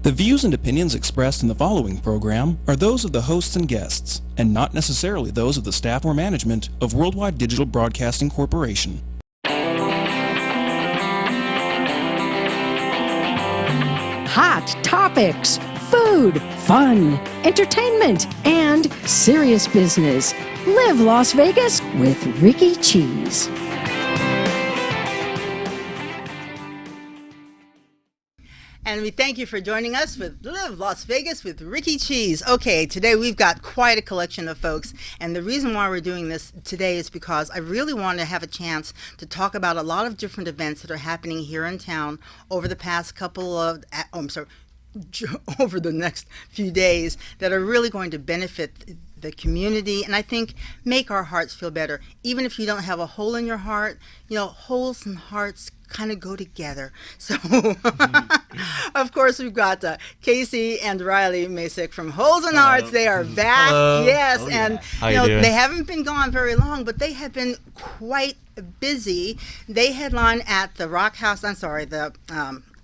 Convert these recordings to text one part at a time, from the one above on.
The views and opinions expressed in the following program are those of the hosts and guests, and not necessarily those of the staff or management of Worldwide Digital Broadcasting Corporation. Hot topics, food, fun, entertainment, and serious business. Live Las Vegas with Rikki Cheese. And we thank you for joining us with Live Las Vegas with Rikki Cheese. Okay, today we've got quite a collection of folks, and the reason why we're doing this today is because I really want to have a chance to talk about a lot of different events that are happening here in town over the past over the next few days that are really going to benefit the community, and I think make our hearts feel better. Even if you don't have a hole in your heart, holes and hearts kind of go together. So, of course, we've got Casey and Riley Macek from Holes and Hearts. They are back. Hello. Yes, Oh, and yeah. they haven't been gone very long, but they have been quite busy. They headline at the Rock House. I'm sorry,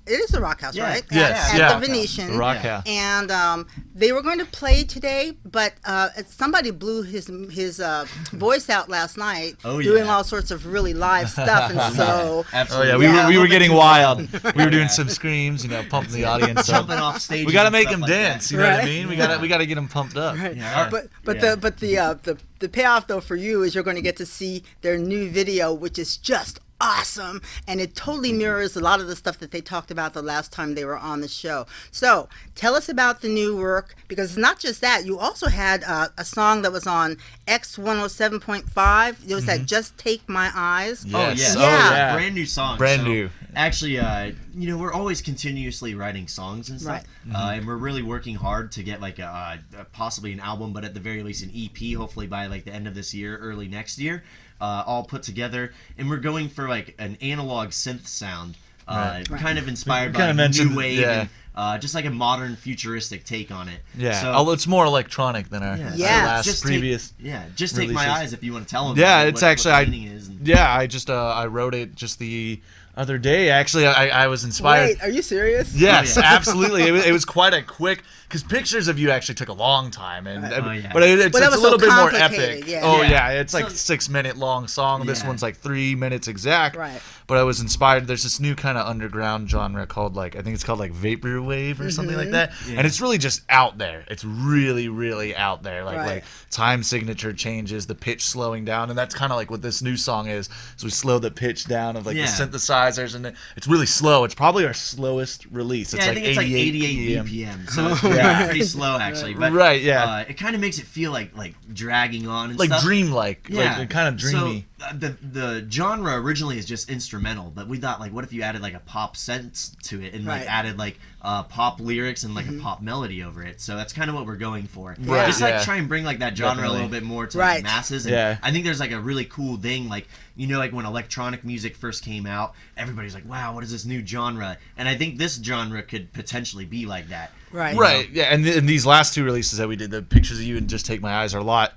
it is the Rock House, right? Yes, at the Venetian. The Rock House. And they were going to play today, but somebody blew his voice out last night doing all sorts of really live stuff. And so, absolutely. We were getting wild. We were doing some screams, pumping the audience up. Jumping off stage. We got to make them like dance. That. You know what I mean? We got to get them pumped up. Right. Yeah. The payoff though for you is you're going to get to see their new video, which is just awesome, and it totally mirrors a lot of the stuff that they talked about the last time they were on the show. So tell us about the new work, because it's not just that. You also had a song that was on X107.5. It was that Just Take My Eyes. Yes. Yeah. Brand new song. Brand new. Actually, we're always continuously writing songs and stuff, right. And we're really working hard to get like possibly an album, but at the very least an EP, hopefully by like the end of this year, early next year. All put together, and we're going for like an analog synth sound, kind of inspired by new wave, and, just like a modern futuristic take on it. Yeah, so it's more electronic than our last previous. Just take my eyes if you want to tell them. Yeah, it's actually what the meaning is. I wrote it just the other day. Actually, I was inspired. Wait, are you serious? Yes, absolutely. It was quite a quick, because pictures of you actually took a long time, and but it's a little bit more epic. Yeah. It's like 6 minute long song. This one's like 3 minutes exact. Right. But I was inspired. There's this new kind of underground genre called I think it's called vaporwave or something like that, and it's really just out there. It's really, really out there. Like time signature changes, the pitch slowing down, and that's kind of like what this new song is. So we slow the pitch down of the synthesizers, and it's really slow. It's probably our slowest release. It's I think it's 88 BPM, so it's pretty slow actually. But it kind of makes it feel like dragging on and stuff. Dreamlike, kind of dreamy. So the genre originally is just instrumental, but we thought what if you added a pop sense to it and added pop lyrics and a pop melody over it. So that's kind of what we're going for. Just try and bring that genre a little bit more to the masses. And I think there's a really cool thing when electronic music first came out, everybody's like, wow, what is this new genre? And I think this genre could potentially be like that. Right. Yeah, and these last two releases that we did, the Pictures of You and Just Take My Eyes, are a lot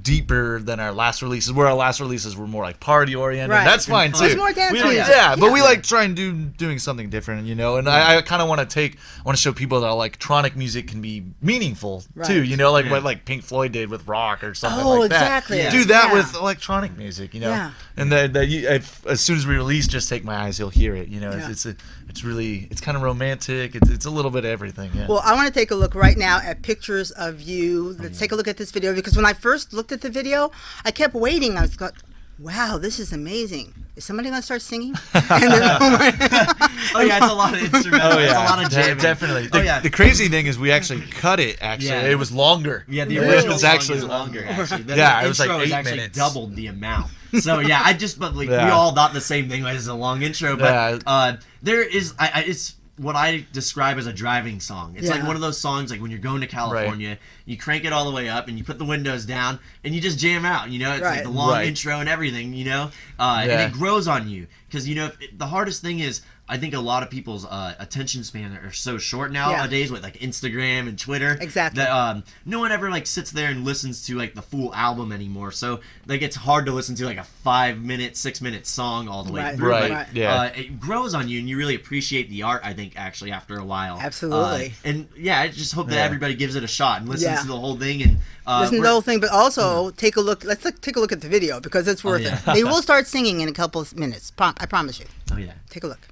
deeper than our last releases, where our last releases were more party oriented. Right. That's fine too. It's more dance music. But we try and doing something different, and I kind of want to show people that electronic music can be meaningful too, what Pink Floyd did with rock or something like that. Exactly. Do that with electronic music, and as soon as we release Just Take My Eyes, you'll hear it. It's kind of romantic. It's a little bit of everything. Yeah. Well, I want to take a look right now at pictures of you. Let's take a look at this video, because when I first looked at the video, I kept waiting. I was like, wow, this is amazing. Is somebody going to start singing? And then, it's a lot of instrumental. It's a lot of jamming. Definitely. The crazy thing is we actually cut it, it was longer. Yeah, the original was actually longer, actually. It was 8 minutes. Doubled the amount. So, we all thought the same thing. It's a long intro, but there is, it's what I describe as a driving song. It's one of those songs when you're going to California, you crank it all the way up and you put the windows down and you just jam out. It's the long intro and everything. And it grows on you, because the hardest thing is I think a lot of people's attention span are so short nowadays with like Instagram and Twitter. Exactly. That no one ever like sits there and listens to like the full album anymore. So like it's hard to listen to like a 5-minute, 6-minute song all the way through. Right. But, it grows on you, and you really appreciate the art. I think actually after a while. Absolutely. And yeah, I just hope that everybody gives it a shot and listens to the whole thing and listen to the whole thing, but also take a look. Let's take a look at the video because it's worth it. They will start singing in a couple of minutes. I promise you. Oh yeah. Take a look.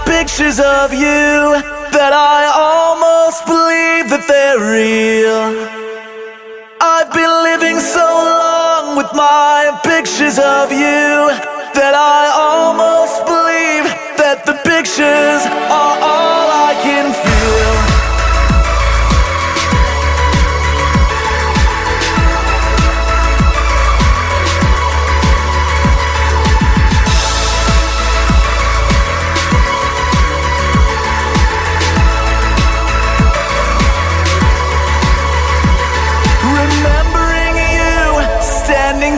Pictures of you that I almost believe that they're real. I've been living so long with my pictures of you that I almost believe that the pictures are all I can feel.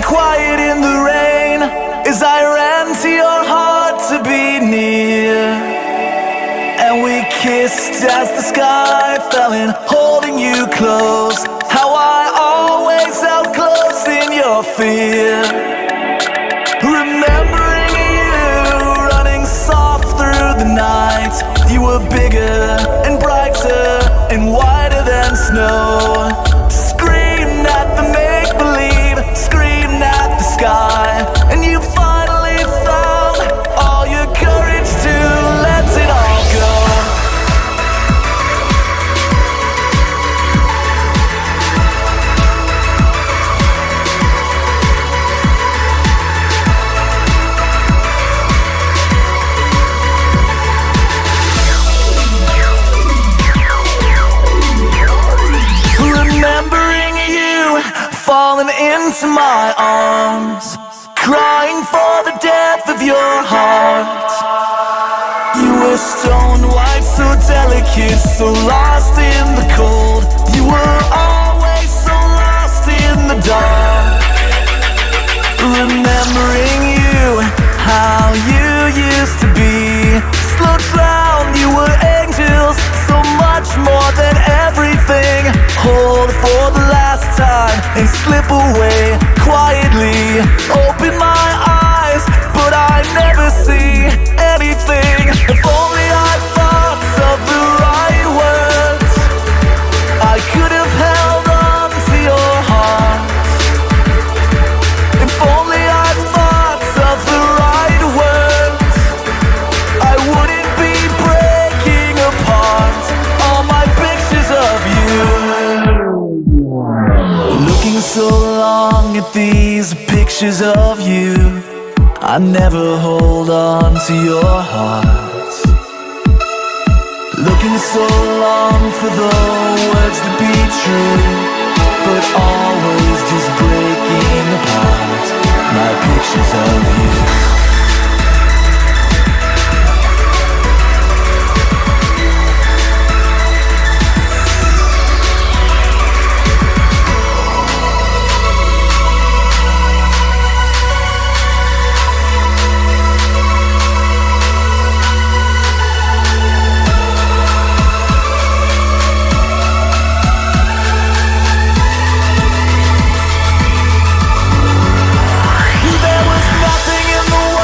Quiet in the rain as I ran to your heart to be near, and we kissed as the sky fell in, holding you close. How I always held close in your fear. Remembering you running soft through the night, you were bigger and brighter and whiter than snow. Screamed at the make-believe, screamed at the sky, and you finally found all your courage to let it all go. Remembering you falling into my arms, crying for the death of your heart. You were stone white, so delicate, so lost in the cold. You were always so lost in the dark. Remembering you, how you used to be. Slow drown, you were angels, so much more than everything. Hold for the last time and slip away quietly. Open my eyes, but I never see anything. If only I thought of the right words, I could have held on to your heart. If only I thought of the right words, I wouldn't be breaking apart all my pictures of you. Looking so long at these pictures of you, I never hold on to your heart. Looking so long for the words to be true, but always just breaking apart my pictures of you. There was nothing in the world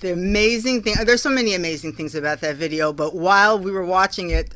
the amazing thing, there's so many amazing things about that video, but while we were watching it,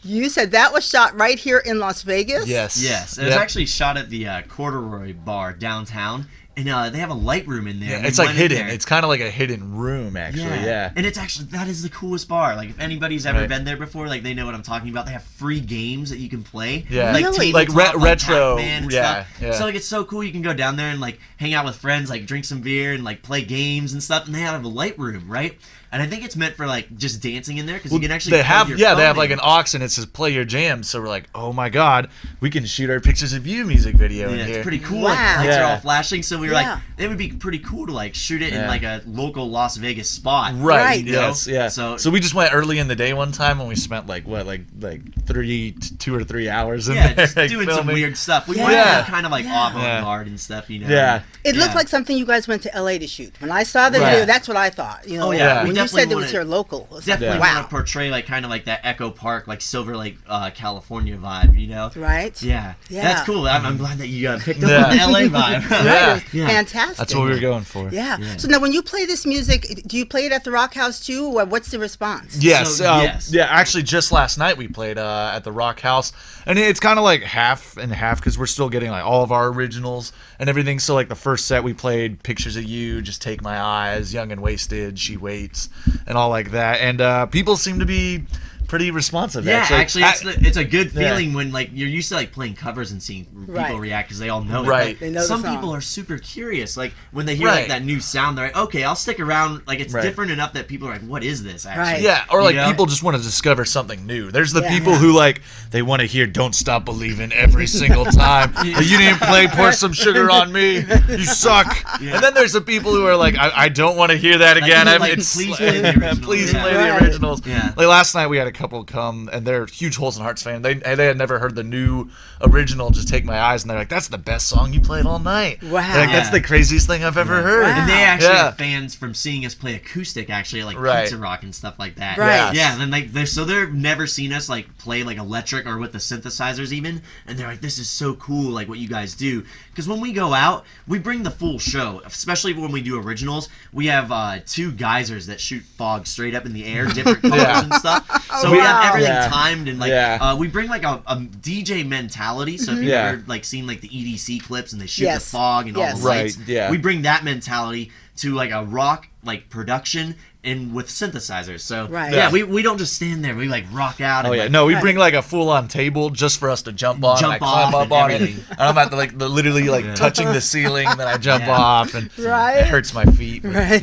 you said that was shot right here in Las Vegas? Yes. It was actually shot at the Corduroy Bar downtown. And they have a light room in there. Yeah, it's like hidden. It's kind of like a hidden room, actually. Yeah. And it's actually, that is the coolest bar. Like, if anybody's ever been there before, like, they know what I'm talking about. They have free games that you can play. Yeah. Like, really? tabletop, retro. Pac-Man and stuff. So, like, it's so cool. You can go down there and, like, hang out with friends, like, drink some beer and, like, play games and stuff. And they have a light room, right? And I think it's meant for, like, just dancing in there because you can actually they have like in. an aux and it says play your jams. So we're like, oh my god, we can shoot our pictures of you music video in here. It's pretty cool. Wow. Like, lights are all flashing. So we were Yeah. like, it would be pretty cool to, like, shoot it in, like, a local Las Vegas spot. Right. Yes. Yeah. So we just went early in the day one time and we spent like 2 or 3 hours in yeah, there, just like, doing some filming. weird stuff. We Yeah. went kind of like Yeah. avant-garde and stuff, you know. Yeah. It looked like something you guys went to LA to shoot. When I saw the video, that's what I thought. You know, Oh, yeah. when We you said definitely it was wanna- here local. It's like, Definitely wow. want to portray like kind of like that Echo Park, like Silver Lake, California vibe, you know? Right? Yeah. Yeah. That's cool. I'm glad that you picked up Yeah. on the LA vibe. Right. It was Yeah. fantastic. That's what we were going for. Yeah. So now, when you play this music, do you play it at the Rock House too? Or what's the response? Yes, So, yes. Yeah, actually, just last night we played at the Rock House, and it's kind of like half and half because we're still getting like all of our originals and everything. So like the first set we played Pictures of You, Just Take My Eyes, Young and Wasted, She Waits, and all like that. And people seem to be pretty responsive. Yeah, actually, it's a good Yeah. feeling when like you're used to like playing covers and seeing people Right. react because they all know it. Right. But They know the some song. people are super curious. Like when they hear like Right. that new sound, they're like, okay, I'll stick around. Like it's Right. different enough that people are like, what is this? Actually, Right. Yeah, or like You know? people just want to discover something new. There's the Yeah. people Yeah. who like they want to hear "Don't Stop Believing" every single time. You didn't play "Pour Some Sugar on Me," you suck. And then there's the people who are like, I don't want to hear that again. like, It's please play the originals. please Yeah. play Right. the originals. Yeah. Like last night we had a couple come and they're huge Holes and Hearts fan. They had never heard the new original "Just Take My Eyes" and they're like, that's the best song you played all night. Wow. They're like, that's Yeah. the craziest thing I've ever heard. Wow. And they actually Yeah. have fans from seeing us play acoustic, actually, like Right. Pizza Rock and stuff like that. Right. Yeah, and then like they've never seen us like play like electric or with the synthesizers even, and they're like, this is so cool, like what you guys do. Because when we go out, we bring the full show, especially when we do originals. We have 2 geysers that shoot fog straight up in the air, different colors Yeah. and stuff. So Oh, we wow. have everything Yeah. timed and like Yeah. we bring like a DJ mentality. So if you've Yeah. ever like seen like the EDC clips and they shoot Yes. the fog and all Yes. the lights, Right, yeah. we bring that mentality to like a rock like production and with synthesizers. So Right. yeah, Yeah. we don't just stand there. We like rock out. Oh and, yeah, like, no, we bring like a full-on table just for us to jump on. Jump and I climb off up and on everything. it, and I'm at literally like touching the ceiling, and then I jump Yeah. off, and Right. it hurts my feet. but- Right.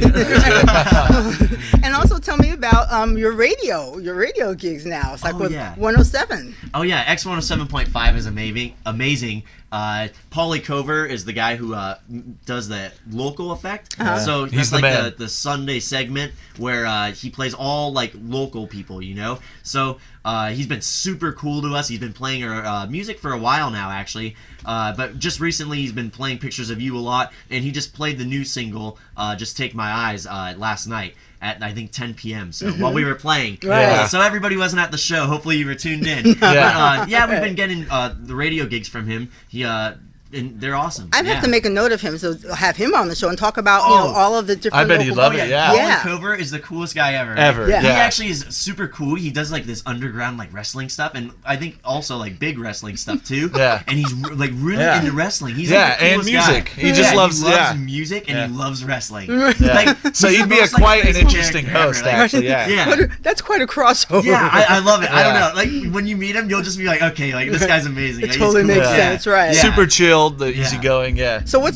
And also tell me about your radio gigs now. It's like Oh, with yeah. 107. Oh yeah, X107.5 is amazing. Paulie Cover is the guy who does the local effect. So He's that's the like man. the Sunday segment where he plays all like local people, you know. So he's been super cool to us. He's been playing our music for a while now, actually. But just recently, he's been playing Pictures of You a lot, and he just played the new single, "Just Take My Eyes," last night at I think 10 p.m. So while we were playing, Right. so everybody wasn't at the show. Hopefully, you were tuned in. But, yeah, we've been getting the radio gigs from him. And they're awesome. I have to make a note of him, so have him on the show and talk about Oh. all of the different. I bet he'd local love bands. it, yeah. Yeah. Paulie Cover is the coolest guy ever. Ever, Yeah. He yeah. actually is super cool. He does like this underground like wrestling stuff, and I think also like big wrestling stuff too. Yeah. And he's like really Yeah. into wrestling. He's Yeah, like the and coolest music. guy. He just loves- he loves yeah. music and Yeah. he loves wrestling. Yeah. Like, So he's he'd the be a most, like, quite an crazy interesting character host, ever. Like, actually. Yeah. Yeah. That's quite a crossover. Yeah, I love it. I don't Yeah. know. Like when you meet him, you'll just be like, okay, like this guy's amazing. It Like, he's totally cool. makes Yeah. sense, right? Yeah. Super chilled, Yeah. easygoing. Yeah. So what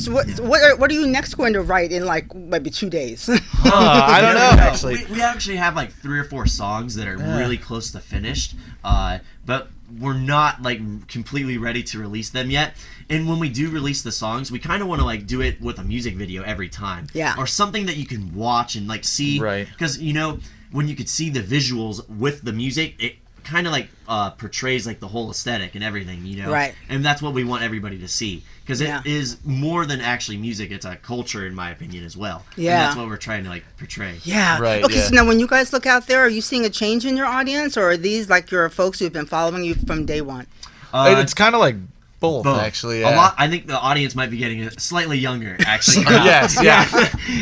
are you next going to write in like maybe 2 days? I don't know, actually. We actually have like 3 or 4 songs that are really close to finished, but we're not like completely ready to release them yet. And when we do release the songs, we kind of want to like do it with a music video every time, Yeah. or something that you can watch and like see, Right. Because you know when you could see the visuals with the music, it kind of like portrays like the whole aesthetic and everything, you know. Right. And that's what we want everybody to see. Because it Yeah. is more than actually music; it's a culture, in my opinion, as well. Yeah. and that's what we're trying to like portray. Yeah. Right, Okay. yeah. So now, when you guys look out there, are you seeing a change in your audience, or are these like your folks who've been following you from day one? It's kind of like Both. Actually, yeah. A lot. I think the audience might be getting slightly younger, actually. Yes, yeah.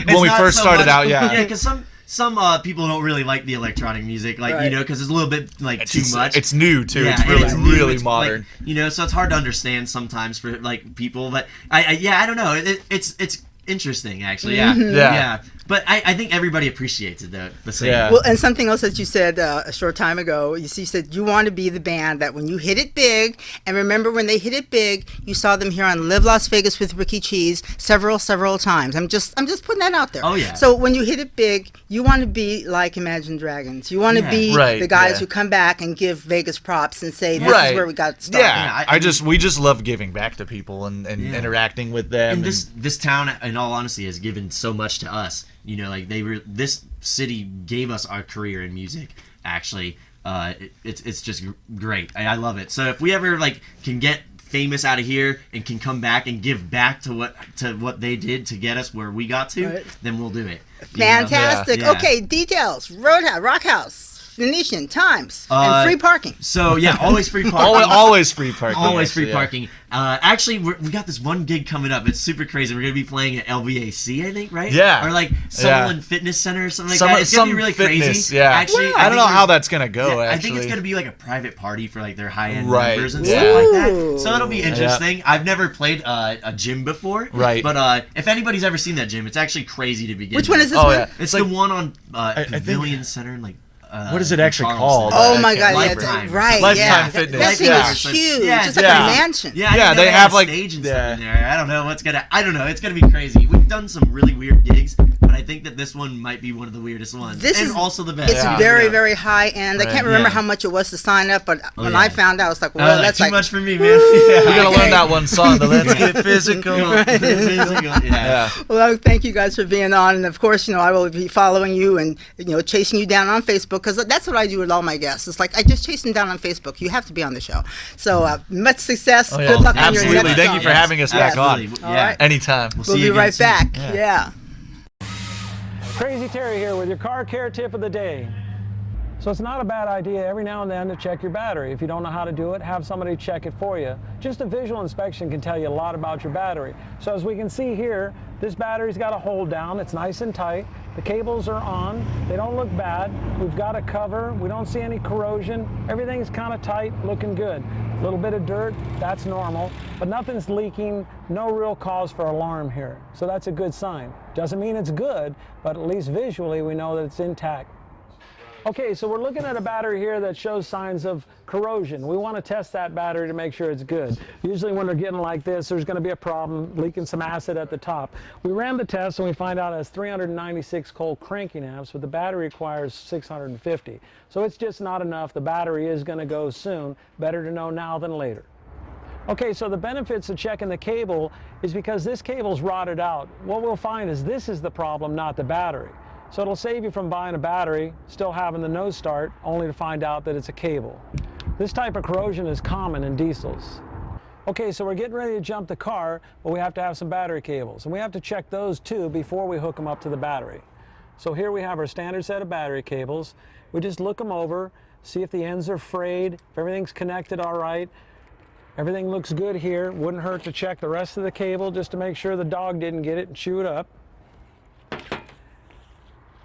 When we first started out, yeah. Yeah, because some people don't really like the electronic music, like you know, because it's a little bit like too much. It's new too. Yeah, it's really it's modern. Like, you know, so it's hard to understand sometimes for like people. But I don't know. It's interesting actually. Yeah, yeah. But I think everybody appreciates it though. The same. Well, and something else that you said a short time ago, you said you want to be the band that when you hit it big, and remember when they hit it big, you saw them here on Live Las Vegas with Rikki Cheese several times. I'm just putting that out there. Oh yeah. So when you hit it big, you want to be like Imagine Dragons. You want to be the guys who come back and give Vegas props and say this is where we got started. Yeah, we just love giving back to people and interacting with them. And this town, in all honesty, has given so much to us. You know, like this city gave us our career in music. Actually, it's just great. I love it. So if we ever like can get famous out of here and can come back and give back to what they did to get us where we got to, then we'll do it. Fantastic. Yeah. Okay, details. Roadhouse, Rock House. Venetian, times, and free parking. So yeah, always free parking. always free parking. Always free parking. Actually, we got this one gig coming up. It's super crazy. We're gonna be playing at LVAC, I think, right? Yeah. Or like Summerlin Fitness Center or something like that. It's gonna be really crazy. Yeah. Actually, I don't know how that's gonna go. Yeah, actually, I think it's gonna be like a private party for like their high-end right. members and stuff like that. So it'll be interesting. I've never played a gym before. Right. But if anybody's ever seen that gym, it's actually crazy to begin. Which one is this one? Yeah. It's the one on Pavilion Center, like. What is it actually called? Oh my God! Lifetime. Right, Lifetime Fitness. That thing is huge. Just like a mansion. Yeah, they have like stage and stuff in there. I don't know. It's gonna be crazy. We've done some really weird gigs, but I think that this one might be one of the weirdest ones. This is also the best. It's very, very high end. I can't remember how much it was to sign up, but when I found out, I was like, well, that's too like much for me, man. We gotta learn that one song. The Let's Get Physical. Yeah. Well, thank you guys for being on, and of course, I will be following you and chasing you down on Facebook because that's what I do with all my guests. It's like I just chase them down on Facebook. You have to be on the show. So much success. Good luck on your next song. Thank you for having us back on. Yeah. Anytime. We'll be right back. Yeah. Crazy Terry here with your car care tip of the day. So it's not a bad idea every now and then to check your battery. If you don't know how to do it, have somebody check it for you. Just a visual inspection can tell you a lot about your battery. So as we can see here, this battery's got a hold down. It's nice and tight. The cables are on. They don't look bad. We've got a cover. We don't see any corrosion. Everything's kind of tight, looking good. A little bit of dirt, that's normal, but nothing's leaking. No real cause for alarm here. So that's a good sign. Doesn't mean it's good, but at least visually we know that it's intact. Okay, so we're looking at a battery here that shows signs of corrosion. We want to test that battery to make sure it's good. Usually when they're getting like this, there's going to be a problem, leaking some acid at the top. We ran the test and we find out it has 396 cold cranking amps, but the battery requires 650. So it's just not enough. The battery is going to go soon. Better to know now than later. Okay, so the benefits of checking the cable is because this cable's rotted out. What we'll find is this is the problem, not the battery. So it'll save you from buying a battery, still having the no start, only to find out that it's a cable. This type of corrosion is common in diesels. Okay, so we're getting ready to jump the car, but we have to have some battery cables. And we have to check those too before we hook them up to the battery. So here we have our standard set of battery cables. We just look them over, see if the ends are frayed, if everything's connected all right. Everything looks good here. Wouldn't hurt to check the rest of the cable just to make sure the dog didn't get it and chew it up.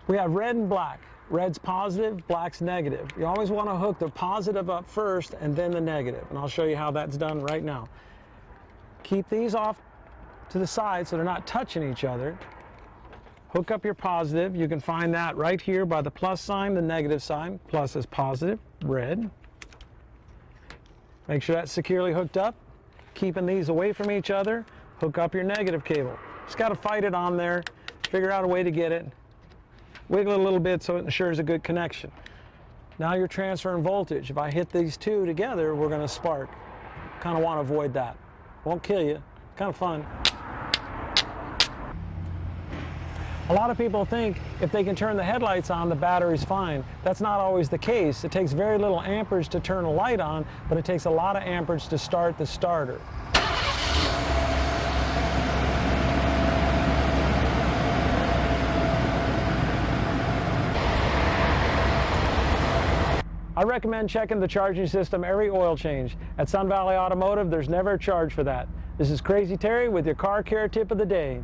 We have red and black. Red's positive, black's negative. You always want to hook the positive up first and then the negative. And I'll show you how that's done right now. Keep these off to the side so they're not touching each other. Hook up your positive. You can find that right here by the plus sign, the negative sign. Plus is positive, red. Make sure that's securely hooked up. Keeping these away from each other. Hook up your negative cable. Just got to fight it on there. Figure out a way to get it. Wiggle it a little bit so it ensures a good connection. Now you're transferring voltage. If I hit these two together, we're going to spark. Kind of want to avoid that. Won't kill you. Kind of fun. A lot of people think if they can turn the headlights on, the battery's fine. That's not always the case. It takes very little amperage to turn a light on, but it takes a lot of amperage to start the starter. I recommend checking the charging system every oil change. At Sun Valley Automotive, there's never a charge for that. This is Crazy Terry with your car care tip of the day.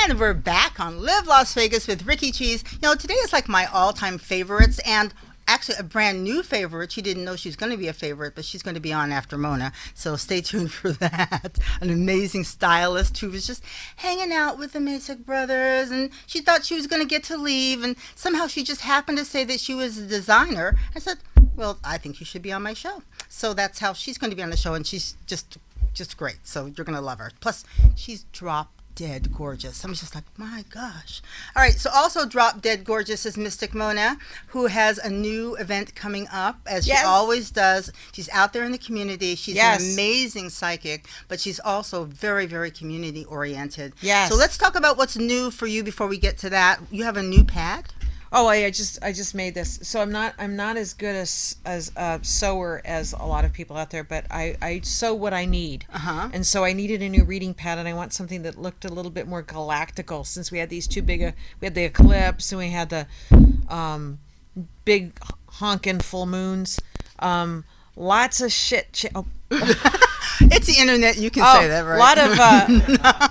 And we're back on Live Las Vegas with Rikki Cheese. Today is like my all-time favorites, and actually a brand new favorite. She didn't know she was going to be a favorite, but she's going to be on after Mona, so stay tuned for that. An amazing stylist who was just hanging out with the Macek brothers, and she thought she was going to get to leave, and somehow she just happened to say that she was a designer. I said, well, I think you should be on my show. So that's how she's going to be on the show, and she's just great. So you're going to love her. Plus, she's dead gorgeous. I'm just like, my gosh. All right, so also drop dead gorgeous is Mystic Mona, who has a new event coming up, as she always does. She's out there in the community. She's an amazing psychic, but she's also very, very community oriented. Yes. So let's talk about what's new for you before we get to that. You have a new pad? Oh, I just made this. So I'm not as good as a sewer as a lot of people out there, but I sew what I need. And so I needed a new reading pad, and I want something that looked a little bit more galactical, since we had these two big we had the eclipse and we had the big honking full moons. Lots of shit. It's the internet. You can say that, right?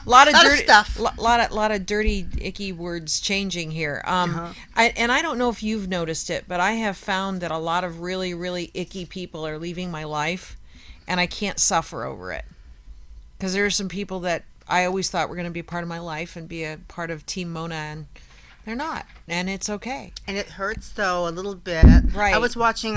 Lot of dirty stuff. Lot of dirty, icky words changing here. I don't know if you've noticed it, but I have found that a lot of really, really icky people are leaving my life, and I can't suffer over it, because there are some people that I always thought were going to be a part of my life and be a part of Team Mona, and they're not, and it's okay. And it hurts though a little bit. Right. I was watching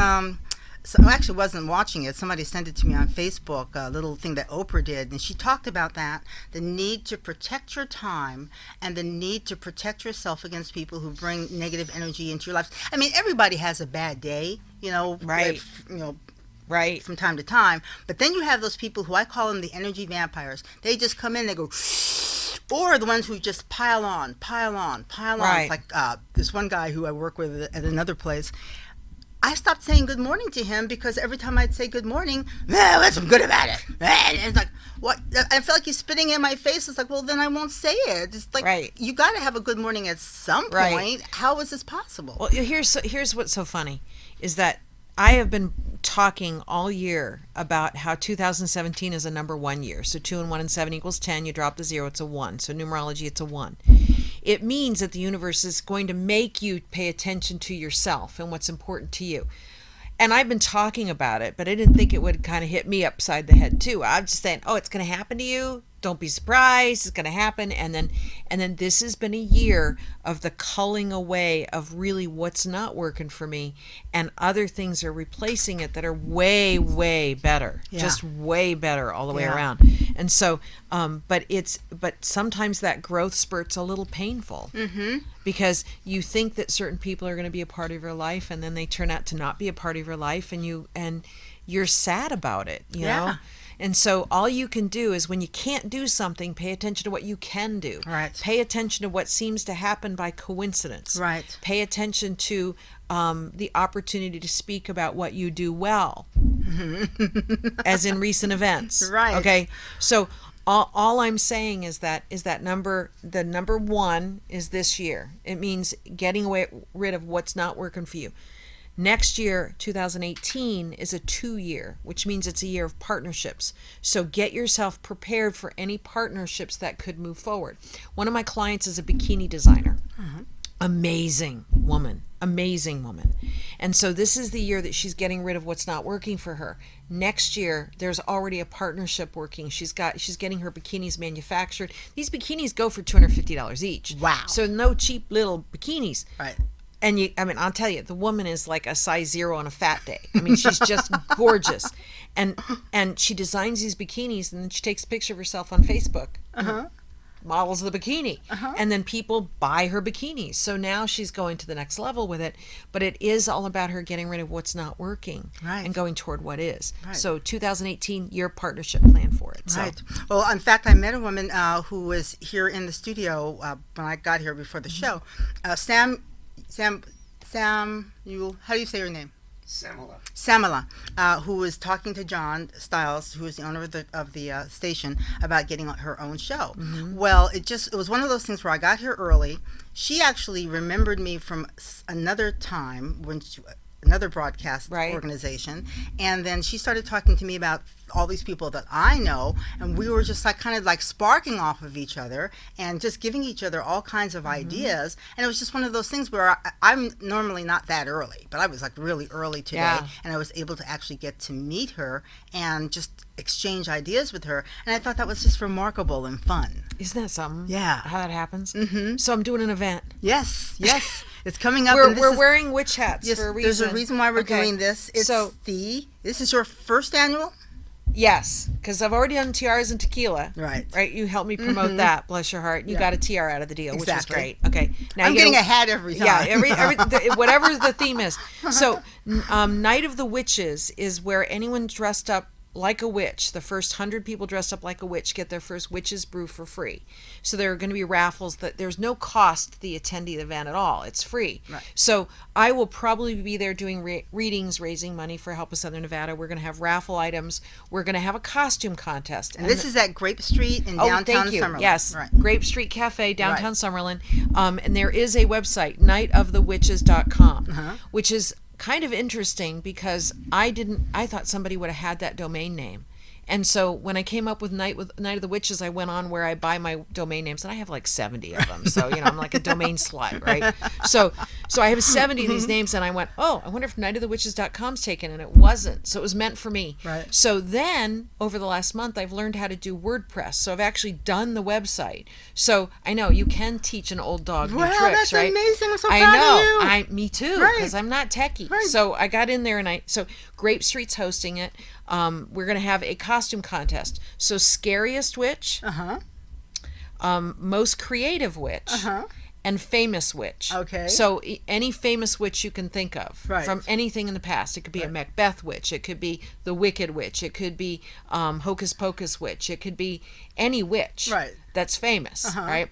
So I actually wasn't watching it. Somebody sent it to me on Facebook, a little thing that Oprah did, and she talked about that, the need to protect your time and the need to protect yourself against people who bring negative energy into your life. I mean, everybody has a bad day, right. Right. From time to time, but then you have those people who I call them the energy vampires. They just come in, they go, or the ones who just pile on. Right. It's like this one guy who I work with at another place. I stopped saying good morning to him because every time I'd say good morning, what's so good about it? And it's like, what? I felt like he's spitting in my face. It's like, well, then I won't say it. It's like, you got to have a good morning at some point. Right. How is this possible? Well, here's what's so funny is that I have been talking all year about how 2017 is a number 1 year. So 2 and 1 and 7 equals 10. You drop the 0, it's a 1. So numerology, it's a 1. It means that the universe is going to make you pay attention to yourself and what's important to you. And I've been talking about it, but I didn't think it would kind of hit me upside the head too. I'm just saying, oh, it's going to happen to you. Don't be surprised. It's going to happen. And then this has been a year of the culling away of really what's not working for me, and other things are replacing it that are way, way better. Just way better all the way around. And so, but sometimes that growth spurt's a little painful because you think that certain people are going to be a part of your life, and then they turn out to not be a part of your life, and you're sad about it, you know? And so all you can do is, when you can't do something, pay attention to what you can do. Right. Pay attention to what seems to happen by coincidence. Right. Pay attention to the opportunity to speak about what you do well, as in recent events. Right. Okay. So all I'm saying is that the number 1 is this year. It means getting rid of what's not working for you. Next year, 2018, is a 2 year, which means it's a year of partnerships. So get yourself prepared for any partnerships that could move forward. One of my clients is a bikini designer. Amazing woman. And so this is the year that she's getting rid of what's not working for her. Next year, there's already a partnership working. She's getting her bikinis manufactured. These bikinis go for $250 each. Wow. So no cheap little bikinis. Right. And I'll tell you, the woman is like a size 0 on a fat day. I mean, she's just gorgeous. And she designs these bikinis, and then she takes a picture of herself on Facebook. Models the bikini. And then people buy her bikinis. So now she's going to the next level with it. But it is all about her getting rid of what's not working and going toward what is. Right. So 2018, your partnership plan for it. Right. So. Well, in fact, I met a woman who was here in the studio when I got here before the show. Sam, how do you say her name? Samala, who was talking to John Stiles, who is the owner of the station, about getting her own show. Well, it was one of those things where I got here early. she actually remembered me from another time when another broadcast organization, and then she started talking to me about all these people that I know, and we were just like kind of like sparking off of each other and just giving each other all kinds of ideas. And it was just one of those things where I'm normally not that early, but I was like really early today, and I was able to actually get to meet her and just exchange ideas with her, and I thought that was just remarkable and fun. Isn't that something? Yeah. How that happens? Mm-hmm. So I'm doing an event. Yes. It's coming up. We're wearing witch hats for a reason. There's a reason why we're doing this. This is your first annual? Yes, because I've already done tiaras and tequila. Right. You helped me promote that. Bless your heart. You got a tiara out of the deal, which is great. Okay. Now I'm getting a hat every time. Yeah, whatever the theme is. So, Night of the Witches is where anyone dressed up like a witch, the first 100 people dressed up like a witch get their first witch's brew for free. So there are going to be raffles that there's no cost to the attendee of the event at all. It's free. Right. So I will probably be there doing readings, raising money for Help of Southern Nevada. We're going to have raffle items. We're going to have a costume contest. And this is at Grape Street in downtown Summerlin. Yes, Grape Street Cafe, downtown Summerlin. And there is a website, nightofthewitches.com, which is kind of interesting because I thought somebody would have had that domain name. And so when I came up with Night of the Witches, I went on where I buy my domain names, and I have like 70 of them. So, I'm like a domain slut, right? So I have 70 of these names, and I went, I wonder if nightofthewitches.com's taken, and it wasn't. So it was meant for me. Right. So then, over the last month, I've learned how to do WordPress. So I've actually done the website. So I know you can teach an old dog new tricks, that's right? amazing. I'm so proud of you. Me too, because I'm not techie. Right. So I got in there, and so Grape Street's hosting it. We're going to have a costume contest. So scariest witch, most creative witch, and famous witch. Okay. So any famous witch you can think of from anything in the past. It could be a Macbeth witch. It could be the Wicked Witch. It could be Hocus Pocus witch. It could be any witch that's famous, right?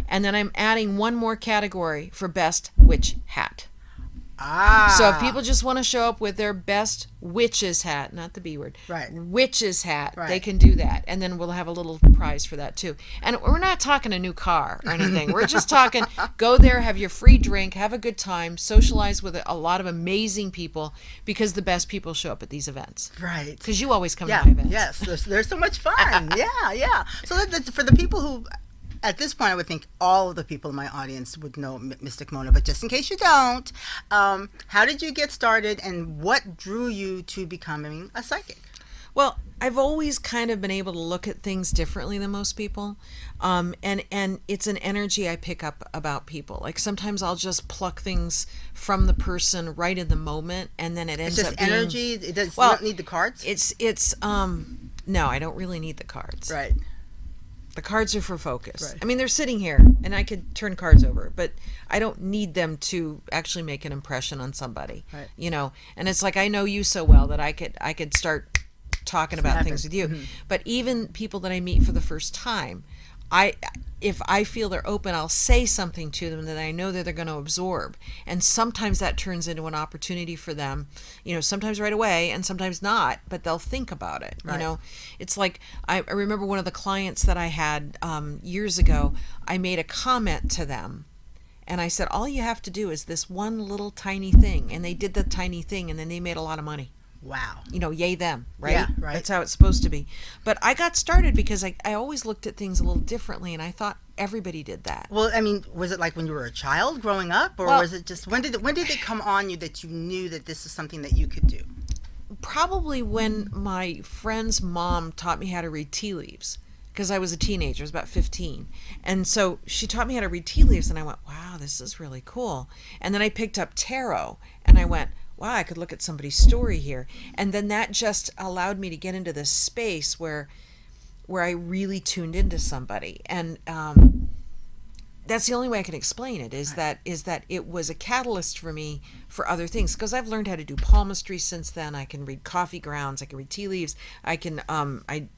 And then I'm adding one more category for best witch hat. So if people just want to show up with their best witch's hat, not the B word, witch's hat, they can do that. And then we'll have a little prize for that too. And we're not talking a new car or anything. We're just talking, go there, have your free drink, have a good time, socialize with a lot of amazing people, because the best people show up at these events. Right. Because you always come to my events. Yes, there's so much fun. Yeah. So that's for the people who... At this point, I would think all of the people in my audience would know Mystic Mona, but just in case you don't, how did you get started, and what drew you to becoming a psychic? Well, I've always kind of been able to look at things differently than most people, and it's an energy I pick up about people. Like sometimes I'll just pluck things from the person right in the moment, and then it ends up being... It's just energy? You don't need the cards? No, I don't really need the cards. Right. The cards are for focus. Right. I mean, they're sitting here, and I could turn cards over, but I don't need them to actually make an impression on somebody. Right. And it's like I know you so well that I could start talking about things with you. Mm-hmm. But even people that I meet for the first time, if I feel they're open, I'll say something to them that I know that they're going to absorb. And sometimes that turns into an opportunity for them, sometimes right away and sometimes not, but they'll think about it. Right. It's like, I remember one of the clients that I had years ago, I made a comment to them. And I said, all you have to do is this one little tiny thing. And they did the tiny thing, and then they made a lot of money. Wow. Yay them, right? Yeah, right. That's how it's supposed to be. But I got started because I always looked at things a little differently, and I thought everybody did that. Well, I mean, was it like when you were a child growing up, or was it just, when did it come on you that you knew that this is something that you could do? Probably when my friend's mom taught me how to read tea leaves, because I was a teenager, I was about 15. And so she taught me how to read tea leaves, and I went, wow, this is really cool. And then I picked up tarot, and I went, wow, I could look at somebody's story here. And then that just allowed me to get into this space where I really tuned into somebody. And that's the only way I can explain it, is that it was a catalyst for me for other things. Because I've learned how to do palmistry since then. I can read coffee grounds. I can read tea leaves. I can I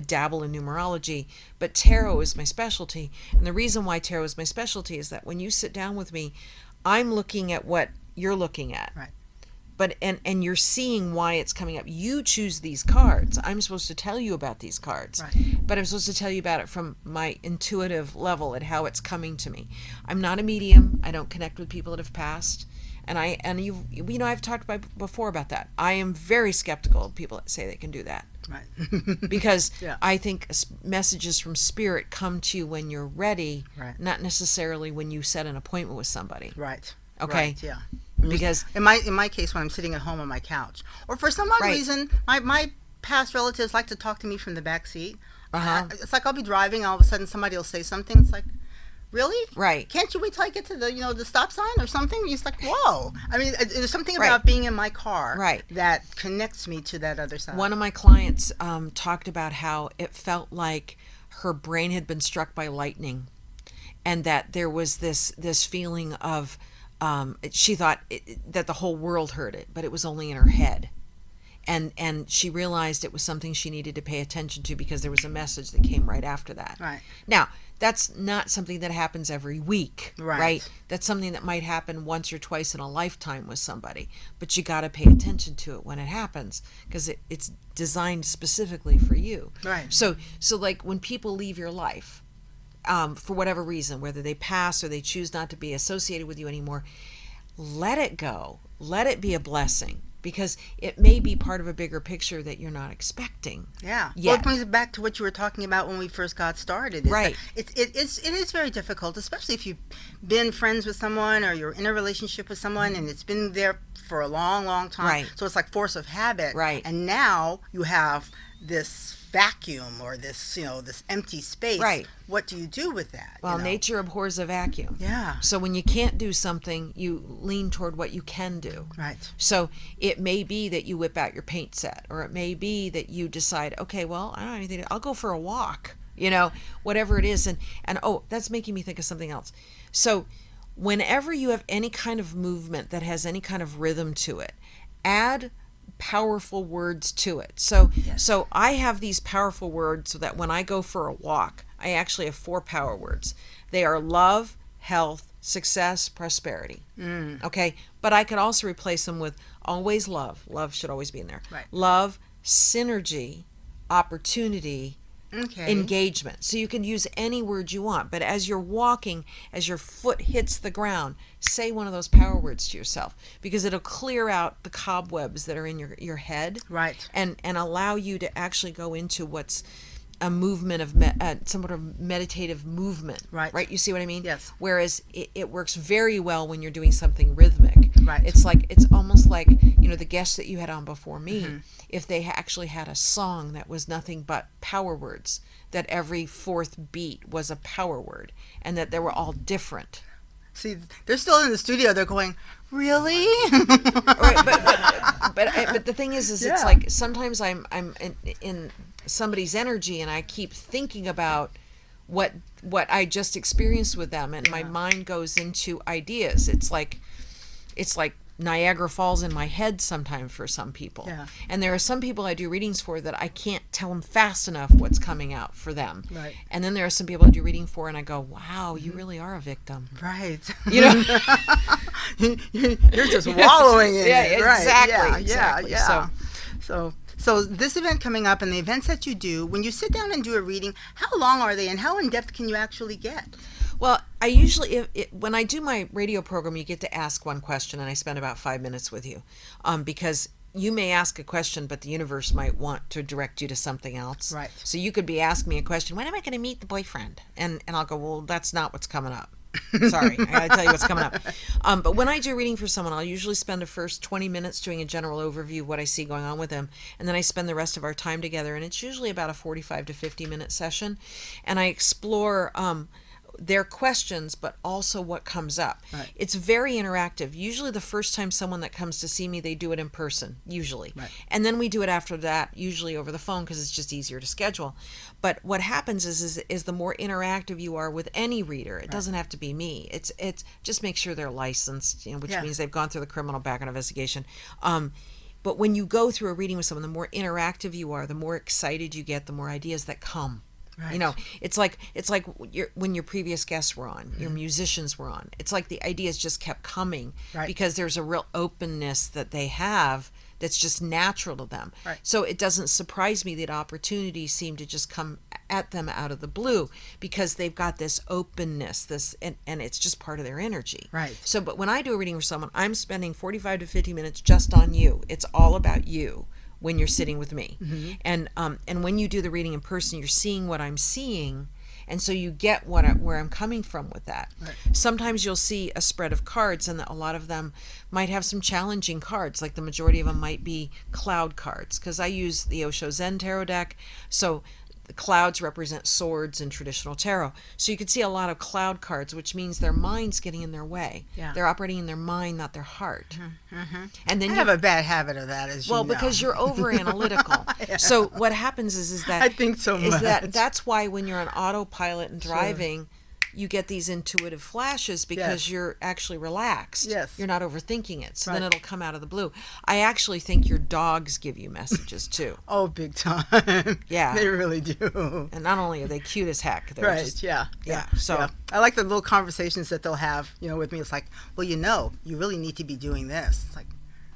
dabble in numerology. But tarot is my specialty. And the reason why tarot is my specialty is that when you sit down with me, I'm looking at what you're looking at. Right. But and you're seeing why it's coming up. You choose these cards. I'm supposed to tell you about these cards, but I'm supposed to tell you about it from my intuitive level at how it's coming to me. I'm not a medium. I don't connect with people that have passed, and you know I've talked before about that. I am very skeptical of people that say they can do that. Right. Because I think messages from spirit come to you when you're ready, not necessarily when you set an appointment with somebody. Right. Okay. Right, yeah. Because in my case, when I'm sitting at home on my couch, or for some odd reason, my past relatives like to talk to me from the back seat. It's like I'll be driving, all of a sudden somebody will say something. It's like, really? Right. Can't you wait till I get to the stop sign or something? It's like, whoa. I mean, there's something about being in my car that connects me to that other side. One of my clients talked about how it felt like her brain had been struck by lightning, and that there was this feeling of she thought that the whole world heard it, but it was only in her head. And she realized it was something she needed to pay attention to because there was a message that came right after that. Right. Now, that's not something that happens every week, right? That's something that might happen once or twice in a lifetime with somebody, but you got to pay attention to it when it happens because it's designed specifically for you. Right. So like when people leave your life, for whatever reason, whether they pass or they choose not to be associated with you anymore, let it go. Let it be a blessing. Because it may be part of a bigger picture that you're not expecting. Yeah. Yet. Well, it brings it back to what you were talking about when we first got started. Right. It is very difficult, especially if you've been friends with someone or you're in a relationship with someone and it's been there for a long, long time. Right. So it's like force of habit. Right. And now you have this vacuum or this, this empty space. Right. What do you do with that? Well, nature abhors a vacuum. Yeah. So when you can't do something, you lean toward what you can do. Right. So it may be that you whip out your paint set, or it may be that you decide, okay, well, I don't have anything. I'll go for a walk. Whatever it is, and oh, that's making me think of something else. So whenever you have any kind of movement that has any kind of rhythm to it, add powerful words to it. So I have these powerful words so that when I go for a walk, I actually have 4 power words. They are love, health, success, prosperity. Okay, but I could also replace them with always love. Love should always be in there. Right. Love, synergy, opportunity, engagement. So you can use any word you want, but as you're walking, as your foot hits the ground, say one of those power words to yourself, because it'll clear out the cobwebs that are in your head, right, and allow you to actually go into what's a movement of somewhat of meditative movement, right? You see what I mean? Yes. Whereas it works very well when you're doing something rhythmic. Right. It's almost like the guests that you had on before me. If they actually had a song that was nothing but power words, that every 4th beat was a power word, and that they were all different. See, they're still in the studio. They're going, really? Right, but the thing is it's like sometimes I'm in somebody's energy and I keep thinking about what I just experienced with them, and my mind goes into ideas. It's like Niagara Falls in my head sometimes for some people. Yeah. And there are some people I do readings for that I can't tell them fast enough what's coming out for them. Right. And then there are some people I do reading for and I go, wow, you really are a victim. Right. You're just wallowing in it. Right. Exactly. Yeah. So this event coming up and the events that you do, when you sit down and do a reading, how long are they and how in-depth can you actually get? Well, I usually, when I do my radio program, you get to ask one question, and I spend about 5 minutes with you, because you may ask a question, but the universe might want to direct you to something else. Right. So you could be asking me a question, when am I going to meet the boyfriend? And I'll go, well, that's not what's coming up. Sorry, I gotta tell you what's coming up. But when I do a reading for someone, I'll usually spend the first 20 minutes doing a general overview of what I see going on with them, and then I spend the rest of our time together, and it's usually about a 45 to 50 minute session, and I explore their questions, but also what comes up. Right. It's very interactive. Usually the first time someone that comes to see me, they do it in person, usually. Right. And then we do it after that, usually over the phone, because it's just easier to schedule. But what happens is the more interactive you are with any reader, it doesn't have to be me. It's just make sure they're licensed, which means they've gone through the criminal background investigation. But when you go through a reading with someone, the more interactive you are, the more excited you get, the more ideas that come. Right. You know, it's like when your previous guests were on, your musicians were on. It's like the ideas just kept coming because there's a real openness that they have that's just natural to them. Right. So it doesn't surprise me that opportunities seem to just come at them out of the blue because they've got this openness, and it's just part of their energy. Right. So, but when I do a reading for someone, I'm spending 45 to 50 minutes just on you. It's all about you when you're sitting with me. And when you do the reading in person, you're seeing what I'm seeing, and so you get where I'm coming from with that. Right. Sometimes you'll see a spread of cards, and a lot of them might have some challenging cards, like the majority of them might be cloud cards, because I use the Osho Zen Tarot deck, so the clouds represent swords in traditional tarot. So you can see a lot of cloud cards, which means their mind's getting in their way. Yeah. They're operating in their mind, not their heart. And then I have a bad habit of that, as you know. because you're over analytical. So what happens is that I think so much. That's why when you're on autopilot and driving, you get these intuitive flashes because you're actually relaxed. Yes. You're not overthinking it. So then it'll come out of the blue. I actually think your dogs give you messages too. Oh, big time. Yeah. They really do. And not only are they cute as heck, they're just, Yeah. So I like the little conversations that they'll have, with me. It's like, well, you really need to be doing this. It's like,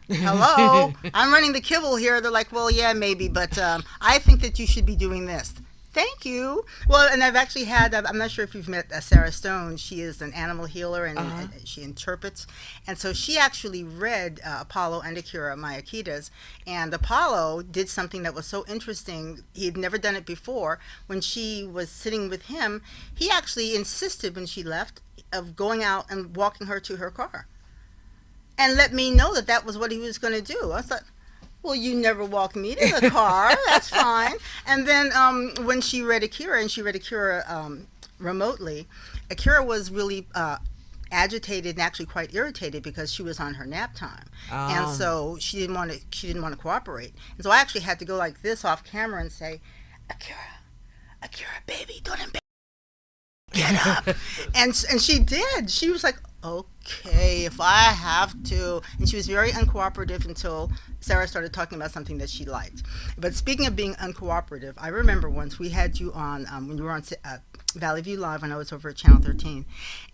hello, I'm running the kibble here. They're like, well, yeah, maybe, but I think that you should be doing this. Thank you. Well, and I've actually had, I'm not sure if you've met Sarah Stone. She is an animal healer, and she interprets. And so she actually read Apollo and Akira, my Akitas. And Apollo did something that was so interesting. He had never done it before. When she was sitting with him, he actually insisted when she left of going out and walking her to her car. And let me know that that was what he was going to do. I was like, well, you never walked me to the car. That's fine. And then when she read Akira, and she read Akira remotely, Akira was really agitated and actually quite irritated because she was on her nap time, and so she didn't want to cooperate. And so I actually had to go like this off camera and say, Akira, baby, don't embarrass. Get up. and she did. She was like, okay, if I have to. And she was very uncooperative until Sarah started talking about something that she liked. But speaking of being uncooperative, I remember once we had you on, when you were on Valley View Live when I was over at Channel 13.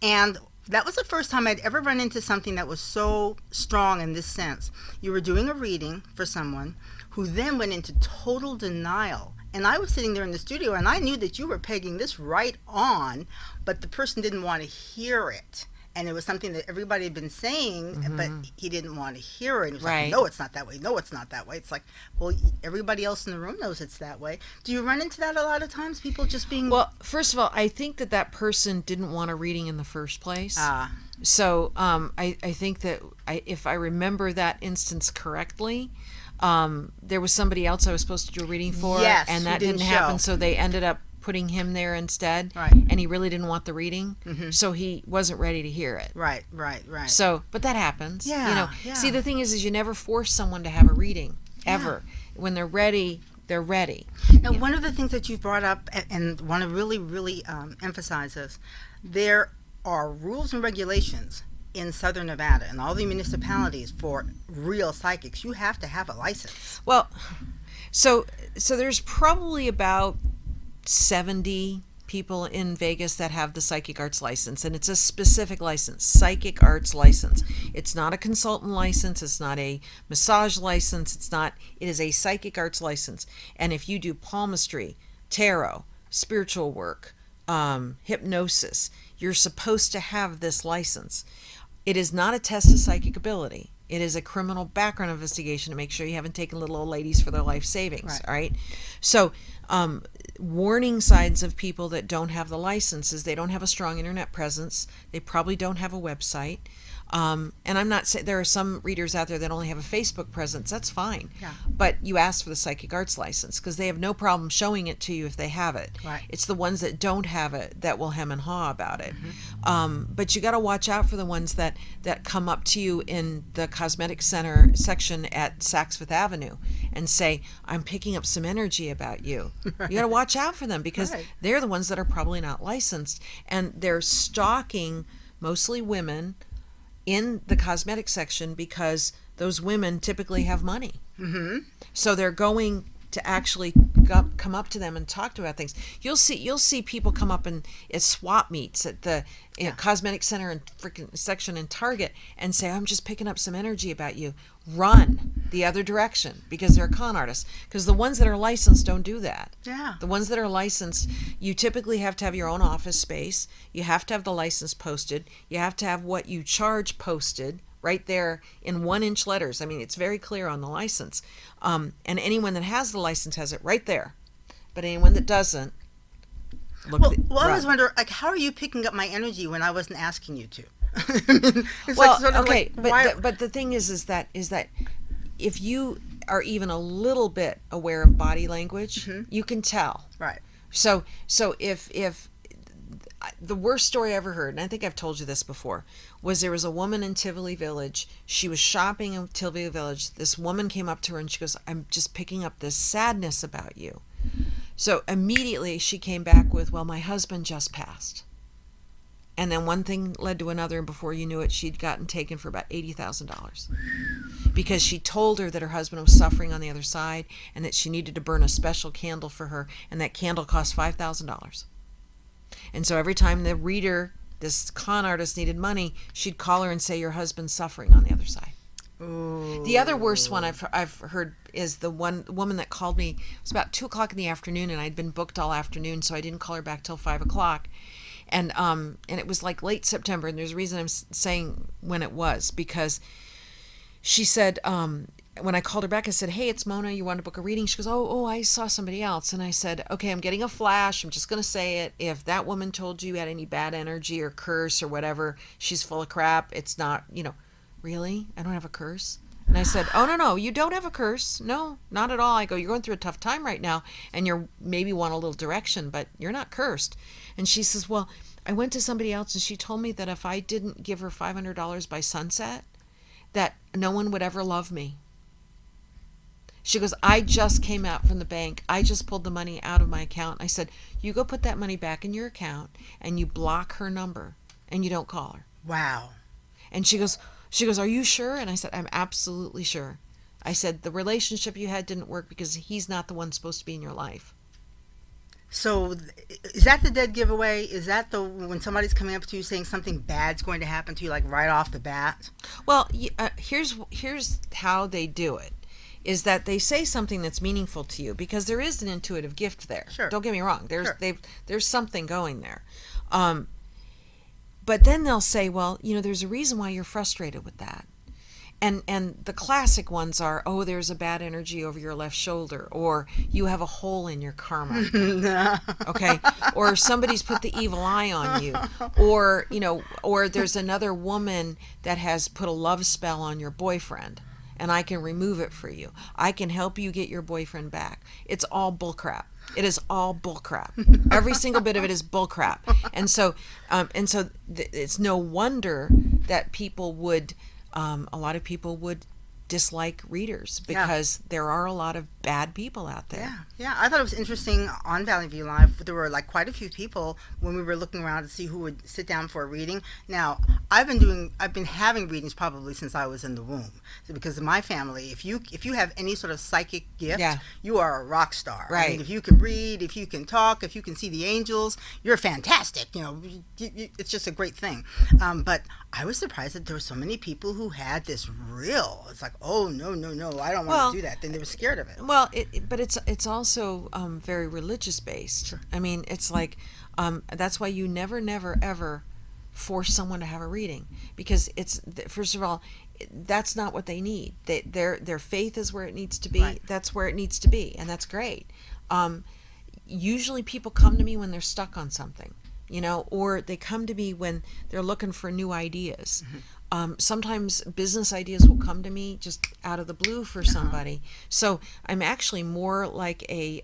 And that was the first time I'd ever run into something that was so strong in this sense. You were doing a reading for someone who then went into total denial. And I was sitting there in the studio, and I knew that you were pegging this right on, but the person didn't want to hear it. And it was something that everybody had been saying, but he didn't want to hear it. He was like, no, it's not that way. No, it's not that way. It's like, well, everybody else in the room knows it's that way. Do you run into that a lot of times? People just being... Well, first of all, I think that person didn't want a reading in the first place. So I think that if I remember that instance correctly, there was somebody else I was supposed to do a reading for, and that didn't happen, so they ended up putting him there instead, and he really didn't want the reading, so he wasn't ready to hear it. Right. So, but that happens. Yeah. See, the thing is you never force someone to have a reading, ever. When they're ready, they're ready. Now, one of the things that you brought up and want to really, really emphasize is there are rules and regulations in Southern Nevada and all the municipalities for real psychics. You have to have a license. Well, so there's probably about 70 people in Vegas that have the psychic arts license, and it's a specific license, psychic arts license. It's not a consultant license, it's not a massage license, it is a psychic arts license. And if you do palmistry, tarot, spiritual work, hypnosis, you're supposed to have this license. It is not a test of psychic ability. It is a criminal background investigation to make sure you haven't taken little old ladies for their life savings. All right. So, warning signs of people that don't have the licenses: they don't have a strong internet presence. They probably don't have a website. And I'm not saying there are some readers out there that only have a Facebook presence. That's fine. But you ask for the psychic arts license because they have no problem showing it to you if they have it. It's the ones that don't have it that will hem and haw about it. But you got to watch out for the ones that come up to you in the cosmetic center section at Saks Fifth Avenue and say, I'm picking up some energy about you. You got to watch out for them because they're the ones that are probably not licensed, and they're stalking mostly women in the cosmetic section because those women typically have money. So they're going to actually come up to them and talk to about things. You'll see people come up at swap meets at the cosmetic center and freaking section in Target and say, I'm just picking up some energy about you. Run the other direction, because they're con artists. Because the ones that are licensed don't do that. Yeah. The ones that are licensed, you typically have to have your own office space. You have to have the license posted. You have to have what you charge posted right there in 1-inch letters. I mean, it's very clear on the license. And anyone that has the license has it right there. But anyone that doesn't, I always wonder, like, how are you picking up my energy when I wasn't asking you to? But the thing is that if you are even a little bit aware of body language, you can tell. Right. So if the worst story I ever heard, and I think I've told you this before, was there was a woman in Tivoli Village. She was shopping in Tivoli Village. This woman came up to her and she goes, I'm just picking up this sadness about you. So immediately she came back with, well, my husband just passed. And then one thing led to another, and before you knew it, she'd gotten taken for about $80,000 because she told her that her husband was suffering on the other side and that she needed to burn a special candle for her, and that candle cost $5,000. And so every time the reader, this con artist, needed money, she'd call her and say, your husband's suffering on the other side. Ooh. The other worst one I've heard is the woman that called me. It was about 2:00 in the afternoon, and I'd been booked all afternoon, so I didn't call her back till 5 o'clock. And it was like late September, and there's a reason I'm saying when it was, because she said, when I called her back, I said, hey, it's Mona, you want to book a reading? She goes, oh, I saw somebody else. And I said, okay, I'm getting a flash, I'm just going to say it. If that woman told you had any bad energy or curse or whatever, she's full of crap. It's not, really? I don't have a curse? And I said, oh, no, you don't have a curse. No, not at all. I go, you're going through a tough time right now, and you maybe want a little direction, but you're not cursed. And she says, well, I went to somebody else, and she told me that if I didn't give her $500 by sunset, that no one would ever love me. She goes, I just came out from the bank. I just pulled the money out of my account. I said, you go put that money back in your account, and you block her number, and you don't call her. Wow. And she goes, are you sure? And I said, I'm absolutely sure. I said, the relationship you had didn't work because he's not the one supposed to be in your life. So is that the dead giveaway? Is that when somebody's coming up to you saying something bad's going to happen to you, like right off the bat? Well, here's how they do it, is that they say something that's meaningful to you because there is an intuitive gift there. Sure. Don't get me wrong. There's something going there. But then they'll say, well, there's a reason why you're frustrated with that. And the classic ones are, oh, there's a bad energy over your left shoulder, or you have a hole in your karma. Okay? Or somebody's put the evil eye on you. Or there's another woman that has put a love spell on your boyfriend, and I can remove it for you. I can help you get your boyfriend back. It's all bullcrap. It is all bullcrap. Every single bit of it is bullcrap. And so it's no wonder that a lot of people would dislike readers, because there are a lot of bad people out there. Yeah. I thought it was interesting on Valley View Live. There were quite a few people when we were looking around to see who would sit down for a reading. Now, I've been having readings probably since I was in the womb, because in my family, if you have any sort of psychic gift, you are a rock star. Right. I mean, if you can read, if you can talk, if you can see the angels, you're fantastic. It's just a great thing. But I was surprised that there were so many people who had this real. It's like, oh no, I don't want to do that. Then they were scared of it. Well, but it's also very religious based. Sure. I mean, it's like that's why you never ever force someone to have a reading, because it's, first of all, that's not what they need. Their faith is where it needs to be. Right. That's where it needs to be, and that's great. Usually people come to me when they're stuck on something, or they come to me when they're looking for new ideas. Mm-hmm. Sometimes business ideas will come to me just out of the blue for somebody. So I'm actually more like a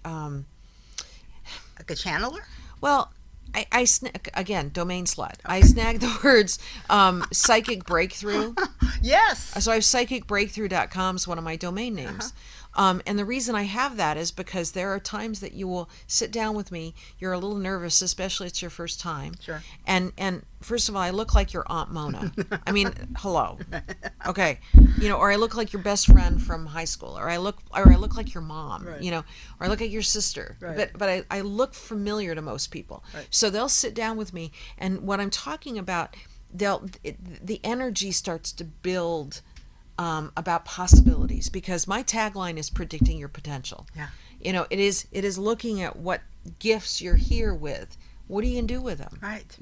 channeler? Well, I again, domain slut. I snag the words psychic breakthrough. Yes. So I have psychicbreakthrough.com is one of my domain names. And the reason I have that is because there are times that you will sit down with me, you're a little nervous, especially it's your first time. Sure. And first of all, I look like your Aunt Mona. I mean, hello. Okay. Or I look like your best friend from high school, or I look like your mom, right. or I look like your sister. Right. But I look familiar to most people. Right. So they'll sit down with me, and what I'm talking about, the energy starts to build about possibilities, because my tagline is predicting your potential. Yeah. It is looking at what gifts you're here with. What are you gonna do with them? Right.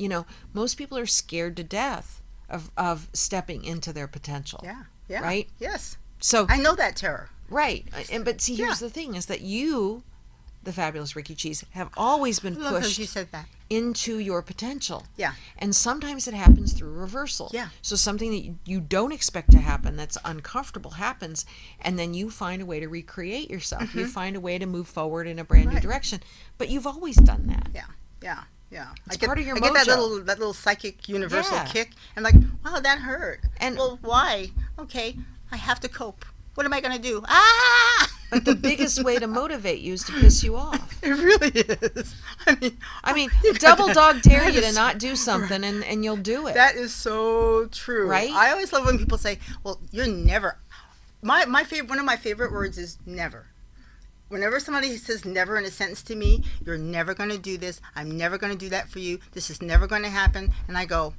Most people are scared to death of stepping into their potential. Yeah. Yeah. Right? Yes. So I know that terror. Right. But see, here's the thing, is that you, the fabulous Rikki Cheese, have always been I love how pushed you said that. into your potential. Yeah. And sometimes it happens through reversal. Yeah. So something that you don't expect to happen, that's uncomfortable, happens, and then you find a way to recreate yourself. Mm-hmm. You find a way to move forward in a brand new Right. direction. But you've always done that. Yeah. Yeah. Yeah. It's part of your I get that mojo. little psychic universal Yeah. kick, and like, wow, that hurt. And- well, why? Okay, I have to cope. What am I gonna do? Ah! But the biggest way to motivate you is to piss you off. It really is. I mean, you double gotta- dog dare that you to is- not do something, and you'll do it. That is so true. Right? I always love when people say, "Well, you're never." My favorite, one of my favorite words is never. Whenever somebody says never in a sentence to me, you're never going to do this. I'm never going to do that for you. This is never going to happen. And I go,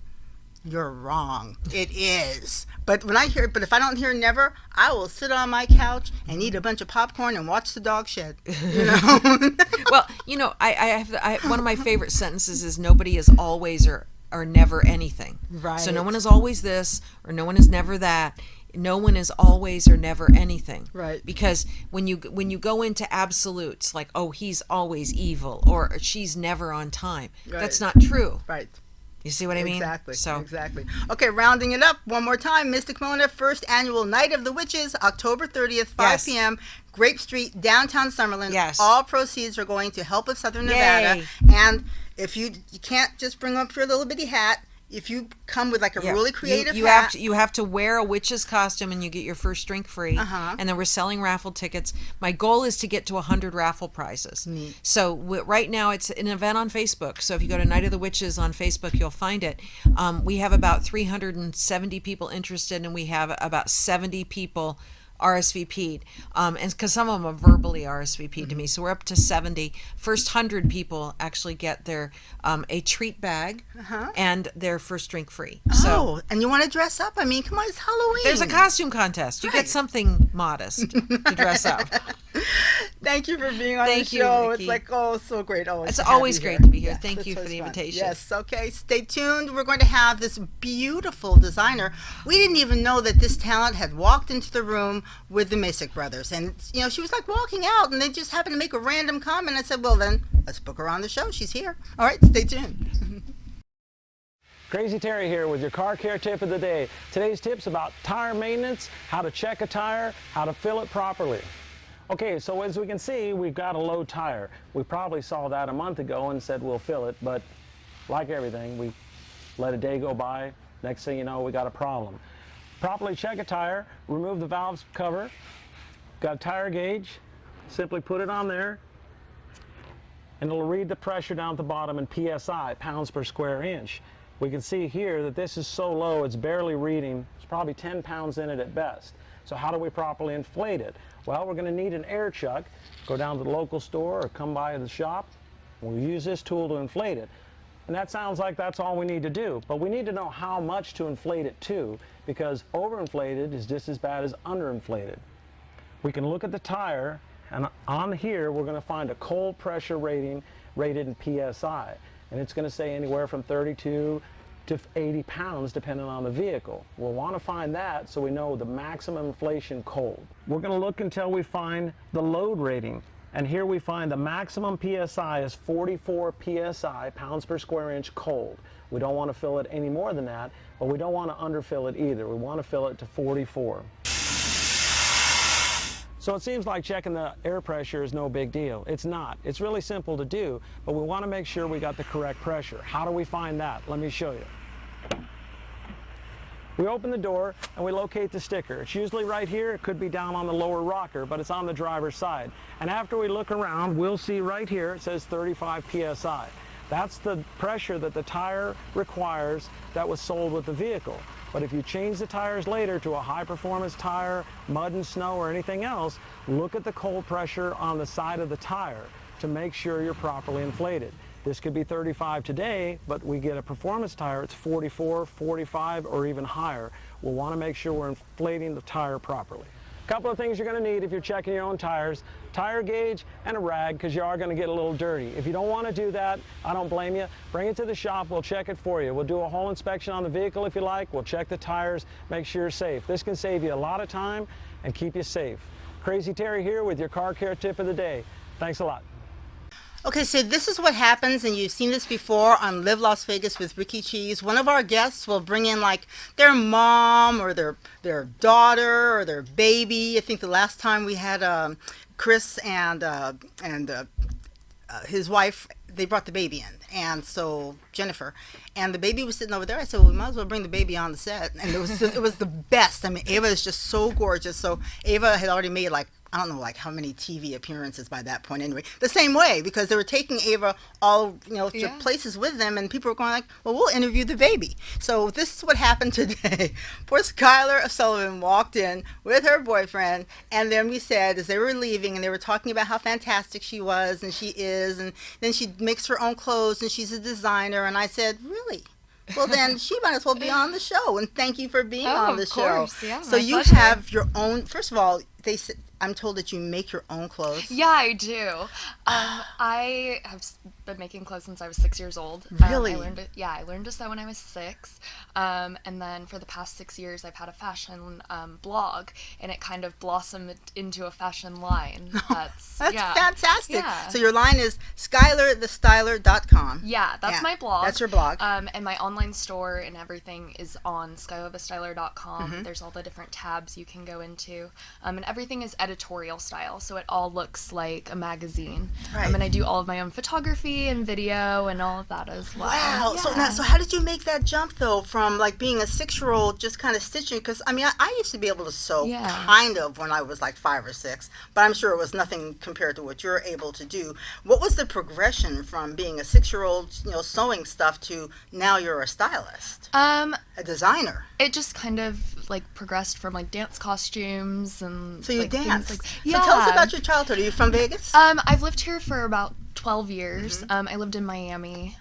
you're wrong. It is. But if I don't hear never, I will sit on my couch and eat a bunch of popcorn and watch the dog shed. Well, I one of my favorite sentences is nobody is always or never anything. Right. So no one is always this, or no one is never that. No one is always or never anything. Right. Because when you go into absolutes, like, oh, he's always evil, or she's never on time, Right. that's not true. Right. You see what I mean? Exactly. So Exactly. Okay, rounding it up one more time. Mystic Mona, first annual Night of the Witches, October 30th, 5 Yes. p.m., Grape Street, downtown Summerlin. Yes. All proceeds are going to Help of Southern Yay. Nevada. And if you can't just bring up your little bitty hat, if you come with like a yeah. really creative you hat. you have to wear a witch's costume, and you get your first drink free. Uh-huh. And then we're selling raffle tickets. My goal is to get to 100 raffle prizes. Neat. So right now it's an event on Facebook. So if you go to Night of the Witches on Facebook, you'll find it. We have about 370 people interested, and we have about 70 people RSVP'd, and because some of them are verbally RSVP'd to me, so we're up to 70. First 100 people actually get their a treat bag and their first drink free. So and you want to dress up? I mean, come on, it's Halloween. there's a costume contest. You Right. get something modest to dress up. Thank you for being on Thank the you, show. Rikki. It's like, oh, so great. Always It's to have always you great here. to be here. Yes, Thank it's you for always the fun. invitation. Yes, okay. Stay tuned. We're going to have this beautiful designer. We didn't even know that this talent had walked into the room with the Macek brothers. And, she was like walking out, and they just happened to make a random comment. I said, well, then let's book her on the show. She's here. All right, stay tuned. Crazy Terry here with your car care tip of the day. Today's tip's about tire maintenance, how to check a tire, how to fill it properly. Okay, so as we can see, we've got a low tire. We probably saw that a month ago and said we'll fill it, but like everything, we let a day go by. Next thing you know, we got a problem. Properly check a tire, remove the valve cover. Got a tire gauge, simply put it on there, and it'll read the pressure down at the bottom in PSI, pounds per square inch. We can see here that this is so low it's barely reading. It's probably 10 pounds in it at best. So how do we properly inflate it? Well, we're going to need an air chuck. Go down to the local store or come by the shop. We'll use this tool to inflate it. And that sounds like that's all we need to do. But we need to know how much to inflate it to, because overinflated is just as bad as underinflated. We can look at the tire, and on here we're going to find a cold pressure rating rated in PSI. And it's going to say anywhere from 32 to 80 pounds depending on the vehicle. We'll want to find that so we know the maximum inflation cold. We're going to look until we find the load rating. And here we find the maximum PSI is 44 PSI, pounds per square inch cold. We don't want to fill it any more than that, but we don't want to underfill it either. We want to fill it to 44. So it seems like checking the air pressure is no big deal. It's not. It's really simple to do, but we want to make sure we got the correct pressure. How do we find that? Let me show you. We open the door and we locate the sticker. It's usually right here. It could be down on the lower rocker, but it's on the driver's side. And after we look around, we'll see right here it says 35 psi. That's the pressure that the tire requires that was sold with the vehicle. But if you change the tires later to a high-performance tire, mud and snow or anything else, look at the cold pressure on the side of the tire to make sure you're properly inflated. This could be 35 today, but we get a performance tire, it's 44, 45, or even higher. We'll want to make sure we're inflating the tire properly. A couple of things you're going to need if you're checking your own tires: tire gauge and a rag, because you are going to get a little dirty. If you don't want to do that, I don't blame you. Bring it to the shop, we'll check it for you. We'll do a whole inspection on the vehicle if you like. We'll check the tires, make sure you're safe. This can save you a lot of time and keep you safe. Crazy Terry here with your car care tip of the day. Thanks a lot. Okay, so this is what happens, and you've seen this before on Live Las Vegas with Rikki Cheese. One of our guests will bring in like their mom or their daughter or their baby. I think the last time we had Chris and his wife, they brought the baby in, and so Jennifer, and the baby was sitting over there. I said, well, we might as well bring the baby on the set, and it was the best. I mean, Ava is just so gorgeous. So Ava had already made like, I don't know, like how many TV appearances by that point anyway. The same way, because they were taking Ava all, to places with them, and people were going like, well, we'll interview the baby. So this is what happened today. Poor Skyler Sullivan walked in with her boyfriend, and then we said, as they were leaving, and they were talking about how fantastic she was, and she is, and then she makes her own clothes, and she's a designer, and I said, really? Well, then she might as well be on the show, and thank you for being on the show. Of course, yeah. So you have your own, first of all, they said, I'm told that you make your own clothes. Yeah, I do. I have been making clothes since I was 6 years old. Really? I learned to sew when I was 6. And then for the past 6 years, I've had a fashion blog, and it kind of blossomed into a fashion line. That's fantastic. Yeah. So your line is SkylerTheStyler.com. Yeah, that's my blog. That's your blog. And my online store and everything is on SkylerTheStyler.com. Mm-hmm. There's all the different tabs you can go into. And everything is editorial style, so it all looks like a magazine. Right. And I do all of my own photography and video and all of that as well. Wow. Yeah. So how did you make that jump though from like being a 6-year-old just kind of stitching? Because I mean, I used to be able to sew kind of when I was like 5 or 6, but I'm sure it was nothing compared to what you're able to do. What was the progression from being a 6-year-old, sewing stuff to now you're a stylist, a designer? It just kind of like progressed from like dance costumes and. So you like, dance. So tell us about your childhood. Are you from Vegas? I've lived here for about 12 years. Mm-hmm. I lived in Miami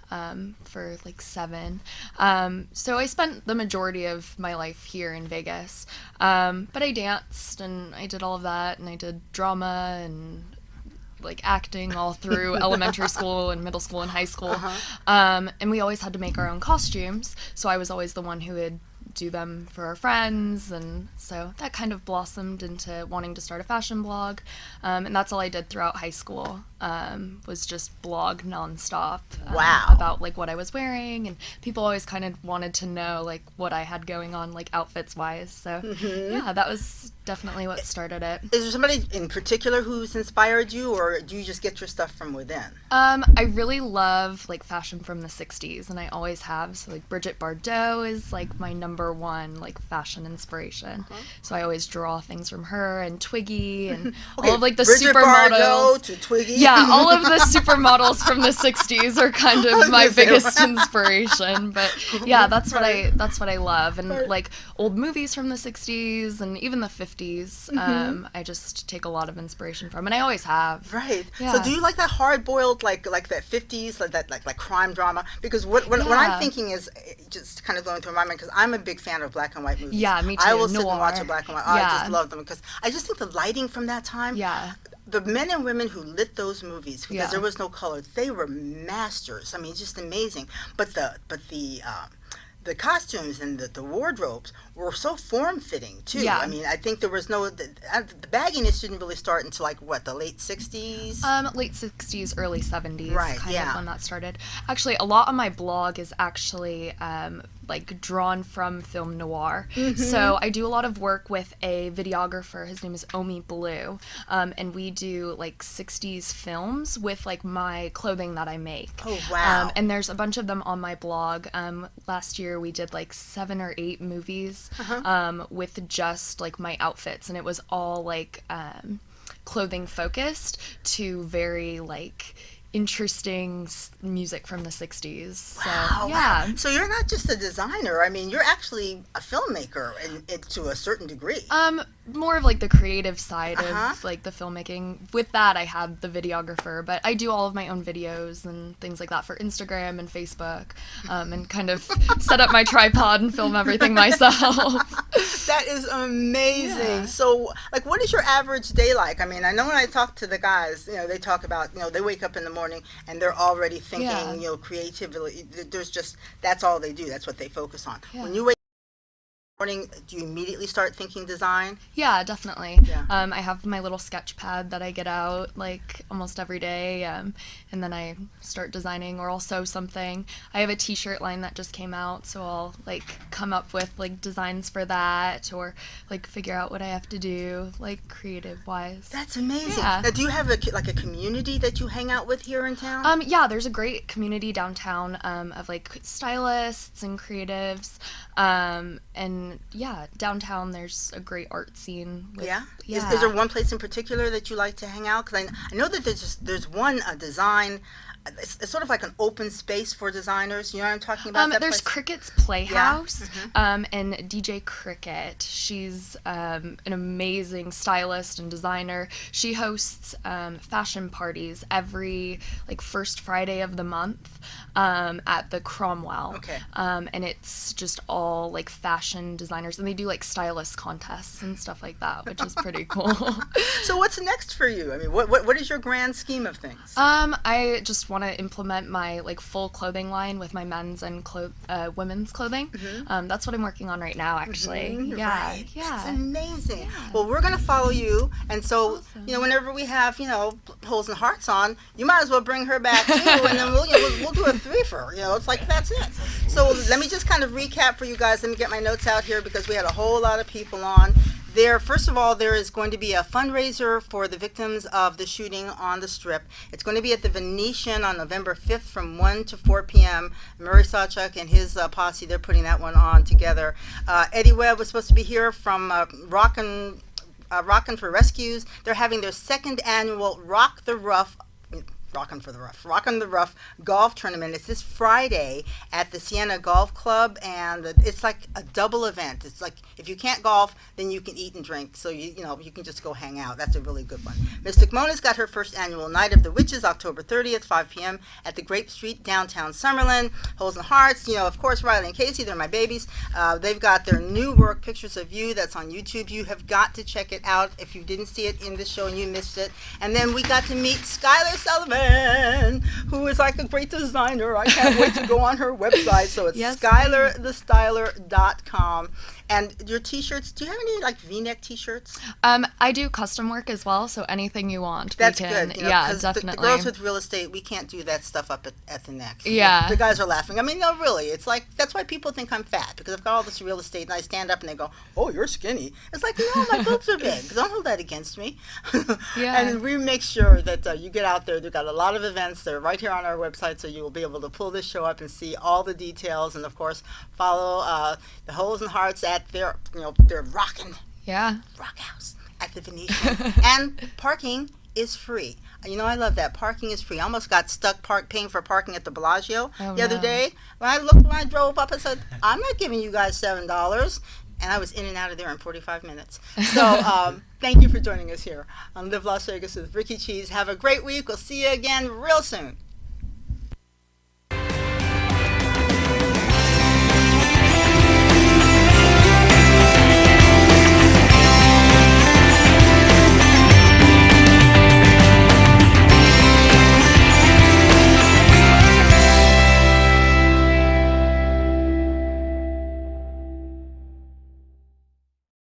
for like 7. So I spent the majority of my life here in Vegas. But I danced and I did all of that, and I did drama and like acting all through elementary school and middle school and high school. And we always had to make our own costumes. So I was always the one who would do them for our friends, and so that kind of blossomed into wanting to start a fashion blog, and that's all I did throughout high school, was just blog nonstop. About like what I was wearing, and people always kind of wanted to know like what I had going on like outfits wise, so yeah, that was definitely what started it. Is there somebody in particular who's inspired you, or do you just get your stuff from within? I really love like fashion from the 60s, and I always have. So like Bridget Bardot is like my number one like fashion inspiration. So I always draw things from her, and Twiggy, and all of like the Bridget supermodels. Bardot to Twiggy. Yeah, all of the supermodels from the 60s are kind of my biggest inspiration. But yeah, that's what I love, and like old movies from the 60s and even the 50s. I just take a lot of inspiration from, and I always have. Right. Yeah. So do you like that hard-boiled like that 50s like crime drama? Because what I'm thinking is just kind of going through my mind, because I'm a big fan of black and white movies. Yeah, me too. I will sit Noir. and watch a black and white. I just love them because I just think the lighting from that time. Yeah. The men and women who lit those movies, because there was no color, they were masters. I mean, just amazing. But the costumes and the wardrobes were so form-fitting too. Yeah. I mean, I think there was no the bagginess didn't really start until like what, the late 60s? Late 60s, early 70s, right, kind of when that started. Actually, a lot of my blog is actually like drawn from film noir. So I do a lot of work with a videographer. His name is Omi Blue, and we do like 60s films with like my clothing that I make. Oh wow! And there's a bunch of them on my blog. Last year we did like 7 or 8 movies with just like my outfits, and it was all like clothing focused to very like interesting music from the 60s. So, wow. yeah. So you're not just a designer. I mean, you're actually a filmmaker to a certain degree. More of like the creative side of like the filmmaking. With that, I had the videographer, but I do all of my own videos and things like that for Instagram and Facebook, and kind of set up my tripod and film everything myself. That is amazing. Yeah. So, like, what is your average day like? I mean, I know when I talk to the guys, you know, they talk about, you know, they wake up in the morning and they're already thinking, you know, creatively. There's just, that's all they do. That's what they focus on. Yeah. When you wake up in the morning, do you immediately start thinking design? Yeah, definitely. Yeah. I have my little sketch pad that I get out like almost every day, and then I start designing, or I'll sew something. I have a t-shirt line that just came out, so I'll like come up with like designs for that, or like figure out what I have to do like creative wise. That's amazing. Yeah. Now, do you have a community that you hang out with here in town? Yeah, there's a great community downtown of like stylists and creatives, and yeah, downtown there's a great art scene. Yeah. Is there one place in particular that you like to hang out? Because I know that there's one design. It's sort of like an open space for designers. You know what I'm talking about? There's place? Cricket's Playhouse, Yeah. And DJ Cricket. She's an amazing stylist and designer. She hosts fashion parties every like first Friday of the month at the Cromwell. Okay. And it's just all like fashion designers, and they do like stylist contests and stuff like that, which is pretty cool. So what's next for you? I mean, what is your grand scheme of things? I just want to implement my like full clothing line with my men's and women's clothing. That's what I'm working on right now, actually. Right. Yeah. That's amazing. Well, we're gonna follow you, and so you know, whenever we have Holes and Hearts on, you might as well bring her back too, and then we'll do a threefer. You know, it's like that's it. So let me just kind of recap for you guys. Let me get my notes out here because we had a whole lot of people on. First of all, there is going to be a fundraiser for the victims of the shooting on the Strip. It's going to be at the Venetian on November 5th from 1 to 4 p.m. Murray Sawchuk and his posse, they're putting that one on together. Eddie Webb was supposed to be here from Rockin' for Rescues. They're having their second annual Rockin' the Rough golf tournament. It's this Friday at the Sienna Golf Club, and it's like a double event. It's like if you can't golf, then you can eat and drink. So you can just go hang out. That's a really good one. Mystic Mona's got her first annual Night of the Witches, October 30th, 5 p.m. at the Grape Street, downtown Summerlin. Holes and Hearts, of course, Riley and Casey, they're my babies. They've got their new work, Pictures of You, that's on YouTube. You have got to check it out if you didn't see it in the show and you missed it. And then we got to meet Skyler Sullivan, who is like a great designer. I can't wait to go on her website. So it's SkylerTheStyler.com. And your t-shirts, do you have any like V-neck t-shirts? I do custom work as well, so anything you want. That's good. Yeah, definitely. The girls with real estate, we can't do that stuff up at the neck. Yeah. The guys are laughing. I mean, no, really. It's like, that's why people think I'm fat, because I've got all this real estate and I stand up and they go, oh, you're skinny. It's like, no, my boobs are big. Don't hold that against me. Yeah. And we make sure that you get out there. They've got a lot of events. They're right here on our website, so you will be able to pull this show up and see all the details. And, of course, follow the Holes and Hearts at their rockin' rock house at the Venetian. And parking is free. I love that. Parking is free. I almost got stuck paying for parking at the Bellagio the other day. When I drove up, I said, I'm not giving you guys $7. And I was in and out of there in 45 minutes. So thank you for joining us here on Live Las Vegas with Rikki Cheese. Have a great week. We'll see you again real soon.